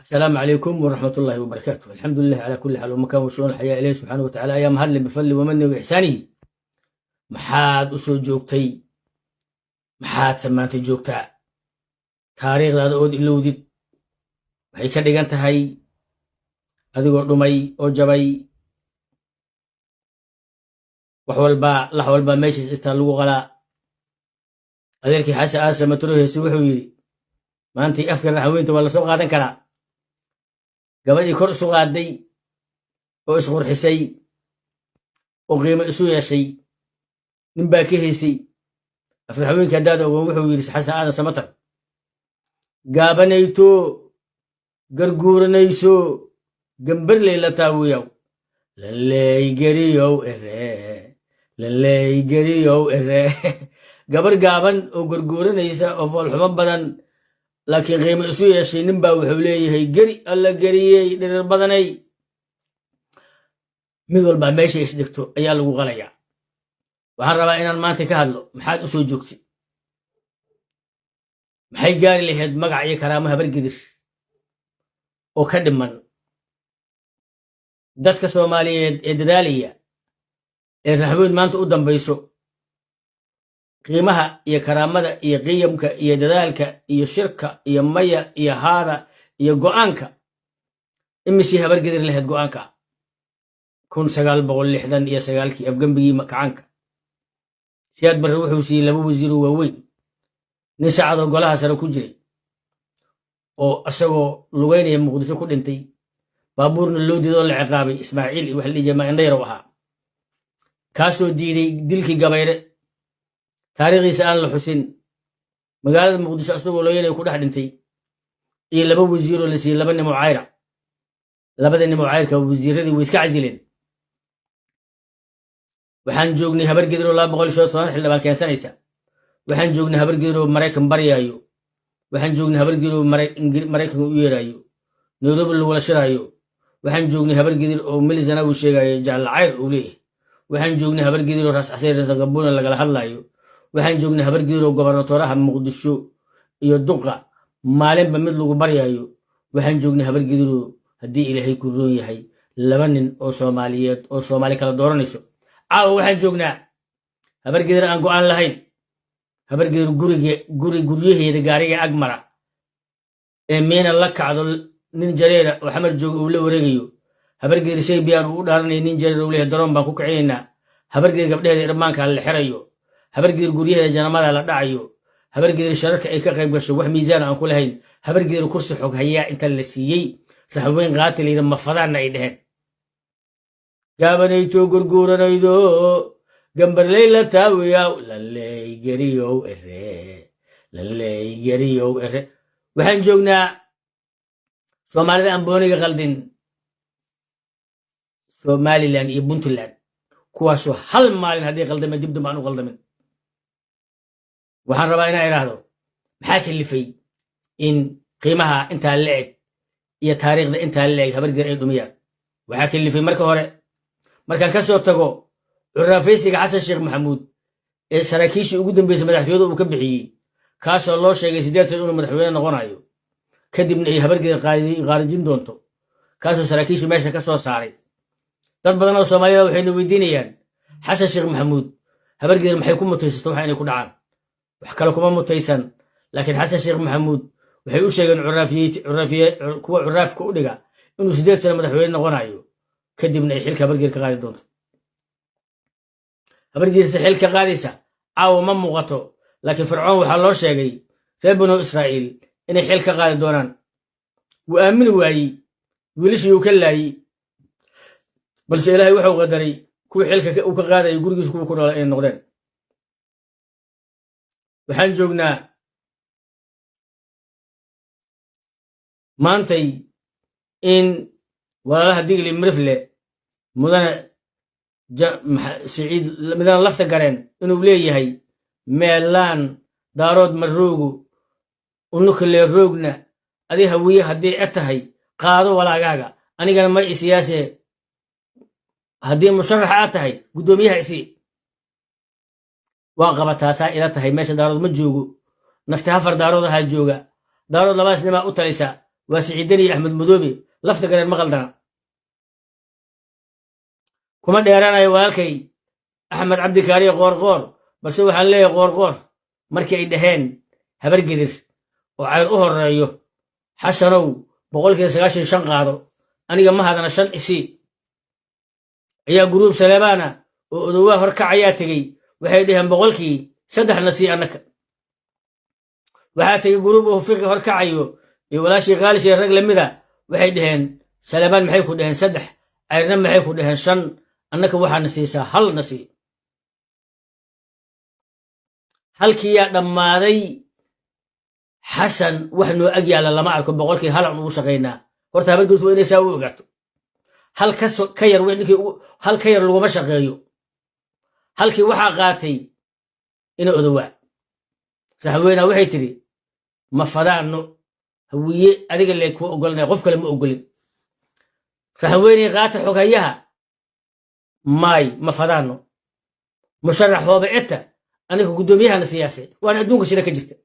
السلام عليكم ورحمة الله وبركاته. الحمد لله على كل حال ومكان وشؤون الحياة إليه سبحانه وتعالى. أيام هذا بفضل ومنه وإحسانه. محاد أسو جوكتي محاد سمانتي جوكتا تاريخ هذا أود إلودي waxay ka dhigan tahay adigoo dhumay oo jabay wax walba meeshiis inta lagu qalaa adeerkii xasha aasa matruuhiisi wuxuu yidhi maantii afka raxweynta waa la soo qaadan karaa gabadhii kor isu qaaday oo isqurxisay oo qiimo isu yeeshay nin baa ka heysay afraxweynka haddaad ogoon wuxuu yidhi xasan aadan samatar gaabanayto garguuranayso gambarley la taawiyaw laleygeriyow ere gabar gaaban oo garguuranaysa oo foolxumo badan laakiin qiimo isu yeeshay nin baa wuxuu leeyahay geri alla geriyey dhirir badanay mid walbaa meesha isdegto ayaa lagu qalayaa waxaan rabaa inaan maanta ka hadlo maxaad u soo joogtay maxay gaari lahayd magac iyo karaamo habargidir oo ka dhiman dadka Soomaaliyeed ee dadaalaya ee raxweyn maanta u dambayso qiimaha iyo karaamada iyo qiyamka iyo dadaalka iyo shirka iyo maya iyo haada iyo go'aanka imisi habargidir lahayd go'aanka 1969 afgambigii makacanka siyaad barre wuxuu siiyey laba wasiir oo waaweyn nin saacado golaha sare ku jiray oo asagoo lugeynaya muqdisho ku dhintay baabuurna loo diidoo la ciqaabay ismaaciil iyo wax la dhihi jiray indhayar ahaa kaasoo diiday dilkii gabayre taariikhdiisa aan la xusin magaalada muqdisho asagoo lugeynaya ku dhex dhintay iyo laba wasiiroo la siiyey laba nimo cayra labada nimo cayrka wasiiradii way iska casileen waxaan joognay habargidir oo 210 xildhibaan keensanaysa waxaan joognay habargidir oo Mareykan baryaayo waxaan joognay habargidir oo Mareykan u yeerayo Nairobi lagu wada shiraayo waxaan joognay habargidir oo milizana uu sheegayo jaalcayr uu leeyahay waxaan joognay habargidir oo raas xaseen raas gabuuna lagala hadlayo waxaan joognay habargidir oo gobernatooraha muqdisho iyo duqa maalinba mid lagu baryaayo waxaan joognay habargidir oo haddii ilaahay ku roon yahay laba nin oo Soomaaliyeed oo Soomaali kala dooranayso caawa waxaan joognaa habargidir aan go'aan lahayn habargidir guryaheeda gaariga agmara ee meena la kacdo nin jareera oo xamar jooga uu la wareegayo habargidir Seybiyaan uu dhaaranay nin jareer uu leeyahay daroon baan ku kicinaynaa habargidir gabdhaheeda irmaanka la xirayo habargidir guryaheeda janamada la dhacayo habargidir shararka ay ka qayb gasho wax miisaan aan ku lahayn habargidir kursi xog hayaa inta la siiyey raxweyn qaatil iyo mafadaan ay dhaheen gaabanayto gurguuranaydo gambarley la taawiyaw laleygeriyow ere waxaan joognaa Soomaalida aan booniga qaldin Somaliland iyo Puntland kuwaasoo hal maalin haddii qaldame dib dambe aan u qaldamin waxaan rabaa inaan idhaahdo maxaa kalifay in qiimaha intaa la eg iyo taariikhda intaa la eg habargidir ay dhumiyaan waxaa kalifay marka hore markaan ka soo tago curaafaysiga xasan sheekh maxamuud ee saraakiishii ugu dambeysay madaxtooyada uu ka bixiyey kaasoo loo sheegay 8 inuu madaxweyne noqonayo kadibna ay habargidir qaarijin doonto kaasoo saraakiishii meesha ka soo saaray dad badan oo Soomaaliyeed waxayna weydiinayaan xasan sheekh maxamuud habargidir maxay ku mutaysatay waxa inay ku dhacaan wax kale kuma mutaysan laakiin xasan sheekh maxamuud waxay u sheegeen kuwa curaafka u dhiga inuu 8 sano madaxweyne noqonayo kadibna ay xilka habargidir ka qaadi doonto habargidir xilka qaadaysa caawa ma muuqato laakiin fircoon waxaa loo sheegay reer banu Israa'iil inay xil ka qaadi doonaan wuu aamini waayey wiilashii uu ka laayey balse ilaahay wuxuu qadaray kuwa xilka uu ka qaadayo gurigiisa kuwa ku noolaa inay noqdeen waxaan joognaa maantay in walaalaha digli mirifle mudane siciid midana lafta gareen inuu leeyahay meelaan daarood maroogu unukalee roogna adii hawiye haddii e tahay qaado walaagaaga anigana ma isiyaasee haddii musharax aad tahay guddoomiyaha isii waa qabataasaa ila tahay meesha daarood ma joogo nafti hafar daarood ahaa jooga daarood labaas nimaa u talisa وسعيدني أحمد مدوبي لفت قرن مغلدنا كما ديرانا يوالكي أحمد عبد كاري غور بس هو حلي غور مركي إدهين هبر قدر وعير أهر رايو حسنو بقول كده سغاشن شن قادو أنا ما هذا شن إسي يا جروب سلامانا ودوا هركعيا تجي وحيدهم بقول كي سدح نسي أنك وحاتي جروب وفيق هركعيو ولا شي غالي شي الرجل مذا وحيدهن سلمان محيكو دهن سدح عيرنا محيكو دهن شن أنك وحا نسيسا هل نسي هل كيا دمادي حسن وحنو أجي على لما أركب بقولك هل عنو شقينا horta habar guud waa inay saa u ogaato hal ka yar ninkii hal ka yar laguma shaqeeyo halkii waxaa qaatay inay odowaa raxweyna waxay tiri ma fadaano hawiye adiga lee ku ogolnay qof kale ma ogolin raxweyne qaata xogayaha maay ma fadaano musharax hooba eta aniga gudoomiyahana siyaasadeed waan adduunka sida ka jirta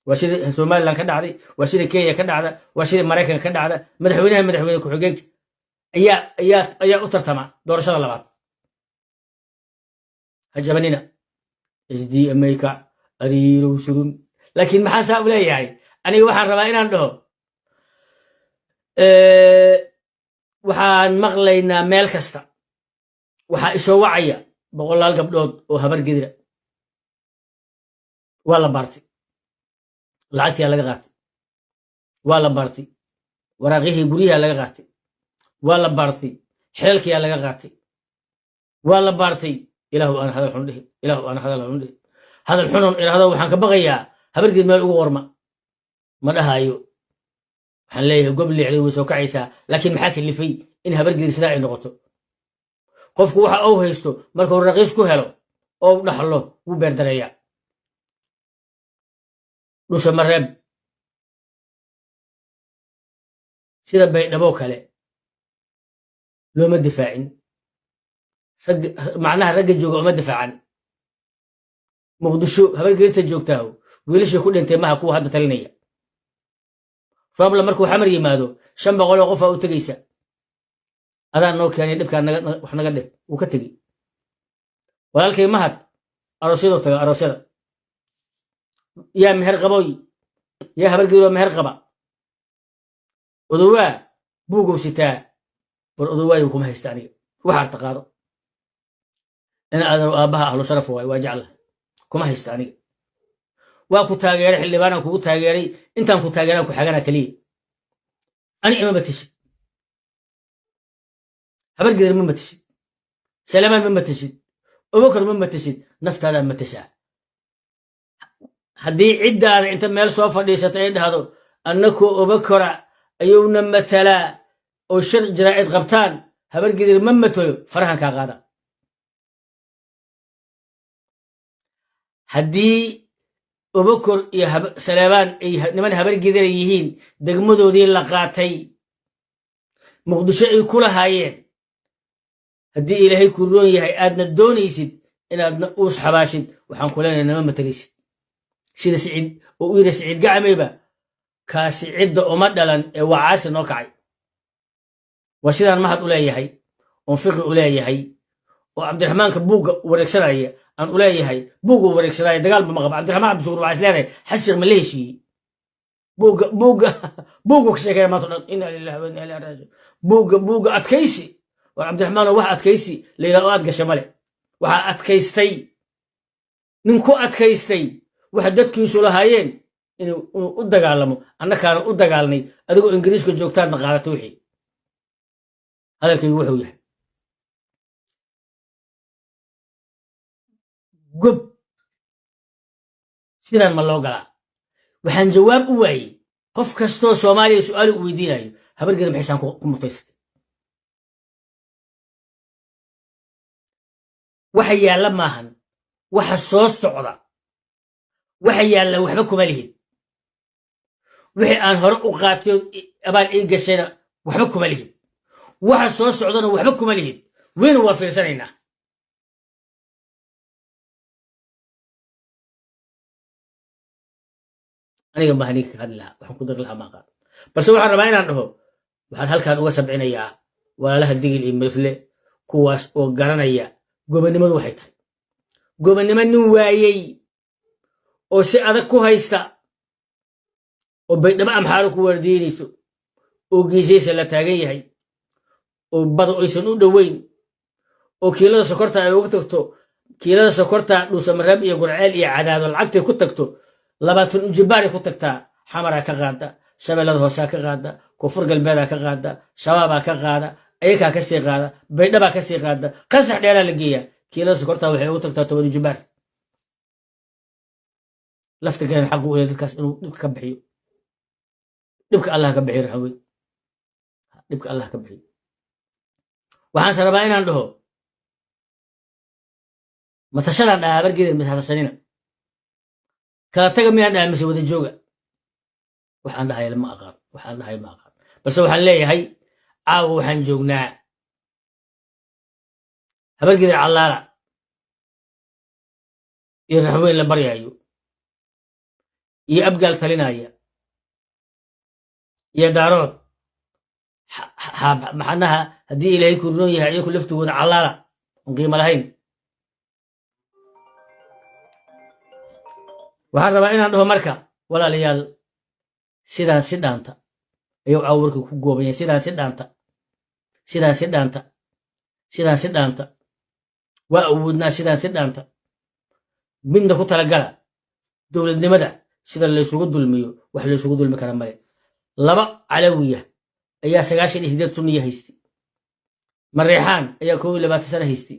واشيد سومالان كدعدي واشيد كينيا كدعدا واشيد مريكان كدعدا مدحوينها كحوجينك ايا اترتما دورشدا لباد هجبنينا اس دي امريكا اريرو سرون لكن ما حساب ليهي اني waxaan rabaa inaan dhaho waxaan maqlaynaa meel kasta waxa isoo wacaya boqolaal gabdhood oo habar gidira wala bartay lacagtii laga qaatay waa la bartay waraaqihii guryaha laga qaatay waa la bartay xeelkii laga qaatay waa la bartay ilaahu aan hadal xun dhihi hadal xun ilaahdo waxaan ka baqayaa habargeed meel ugu qorma ma dhahayo waxaan leeyahay gob leexday way soo kacaysaa laakiin maxaa kalifay in habargeed sidaa ay noqoto qofku waxa uu haysto marka uu raqiis ku helo oo dhaxlo wuu beerdareeyaa dhusa mareeb sida baydhabo kale looma difaacin macnaha ragga jooga uma difaacan muqdisho habargeedta joogtaa wiilashii ku dhintay maha kuwa hadda talinaya roobla markuu xamar yimaado 500 oo qof u tagaysa adaan noo keenay dhibka wax naga dhib uu ka tagay walaalkay mahad aroosyada يا مهر قبوي يا هبرقيرو مهر قبا ودوا بوغو ستا والأدوا يكون هيستاني وحار تقارو أنا أدرو آبها أهل شرف واجعله كما هيستاني واكو تاغيري حلي بانا كو تاغيري انت كو تاغيري كو حاجانا كلي أنا إما بتشد هبرقير من بتشد سلمان من بتشد أبوكر من بتشد نفت هذا من بتشد haddii ciddaada inta meel soo fadhiisatay ay dhahdo annaku ubakora ayuuna matalaa oo shir jaraa'id qabtaan habargedir ma matalo farahan kaa qaada haddii ubakor iyo saleebaan ay niman habargedir yihiin degmadoodii la qaatay muqdisho ay ku lahaayeen haddii ilaahay ku roon yahay aadna doonaysid inaadna uus xabaashid waxaan ku leenahay nama matalaysid sida سعيد وإيرا سعيد قاعميبا كاسعيد ومدلن وعاش نوكعي وسيدان مهد أوليهي ونفق أوليهي وعبد الرحمن كبوغ وركسراي أن أوليهي بوغ وركسراي دقال بمغب عبد الرحمن عبد الشكر وعسلاني حسر مليشي بوغ كشيكا ما تقول إنا لله وإنا إليه راجعون بوغ أتكيسي وعبد الرحمن وحا أتكيسي ليلة أواد قشمالي وحا أتكيستي ننكو أتكيستي waxa dadkiisu lahaayeen inuu u dagaalamo annakaana u dagaalnay adigoo ingiriiska joogtaan qaadato wixii hadalkaygu wuxuu yahay gob sidaan ma loo galaa waxaan jawaab u waayey qof kastoo soomaaliya su'aal u weydiinayo habargeeda maxaysaan ku mutaysatay waxa yaalla maahan waxa soo socda waxay yaallaan waxba kuma lihid wixii aan hore u qaatiyo abaan ii gashayna waxba kuma lihid waxa soo socdana waxba kuma lihid weyna waa fiirsanaynaa aniga maaha ninka ka hadli lahaa waxaan ku dari lahaa maaqaan بس waxaan rabaa inaan dhaho waxaan halkaan uga sabcinayaa walaalaha digil iyo mirfle kuwaas oo garanaya gobonimadu waxay tahay gobonimo nin waayey oo si adag ku haysta oo baydhabo amxaaro ku wardiinayso oo geesaysa la taagan yahay oo bado aysan u dhoweyn oo kiilada sokorta ay uga tagto kiilada sokorta dhuusamareeb iyo gurceel iyo cadaado lacagtay ku tagto 20 ujibaari ku tagtaa xamara ka qaada shabeellada hoose ka qaada koonfur galbeed ka qaada shabaab ka qaada ayaga ka sii qaada baydhaba ka sii qaada qasax dheera la geeyaa kiilada sokorta waxay ugu tagtaa 10 ujibaar lafta garan xaq u leeyahay dadkaas inuu dhibka ka bixiyo dhibka Allah ka bixiyo raxawey dhibka Allah ka bixiyo waxaan rabaa inaan dhaho matashadan dhaabar geedir misahashanina kala taga miyaan dhaamise wada jooga waxaan dhahay ma aqaan balse waxaan leeyahay caawa waxaan joognaa habar geedir callaala iyo raxweyn la baryaayo iyo abgaal talinaya iyo daarood maxanaha haddii ilaahay ku roon yahay ayaku laftooda callaala on qiimo lahayn waxaan rabaa inaan dhaho marka walaalayaal sidaan si dhaanta ayuu caawarka ku gooban yahay sidaan si dhaanta waa awoodnaa sidaan si dhaanta midna ku talagala dowladnimada sida laysugu dulmiyo wax laysugu dulmi kara male laba calawiya ayaa 98 sunniya haystay mareexaan ayaa 22 sano haystay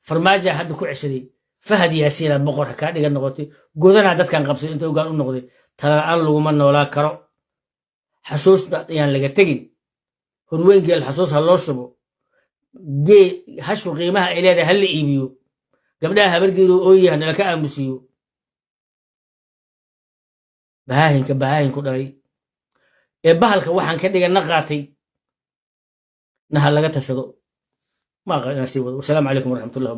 farmaajo hadda ku ceshaday fahad yaasiin boqor ka dhiga noqotay godana dadkan qabsay inta ogaan u noqday talaan laguma noolaa karo xasuusda ayaan laga tagin horweengeel xasuus ha loo shubo hashu qiimaha ay leedahay hal la iibiyo gabdhaha habargeedo oo yahan la ka aamusiyo baahin ku dhalay ee bahalka waxaan ka dhigana qaatay naha laga tashado ma aqaan si wado. Wassalaamu calaykum waraxmatullaahi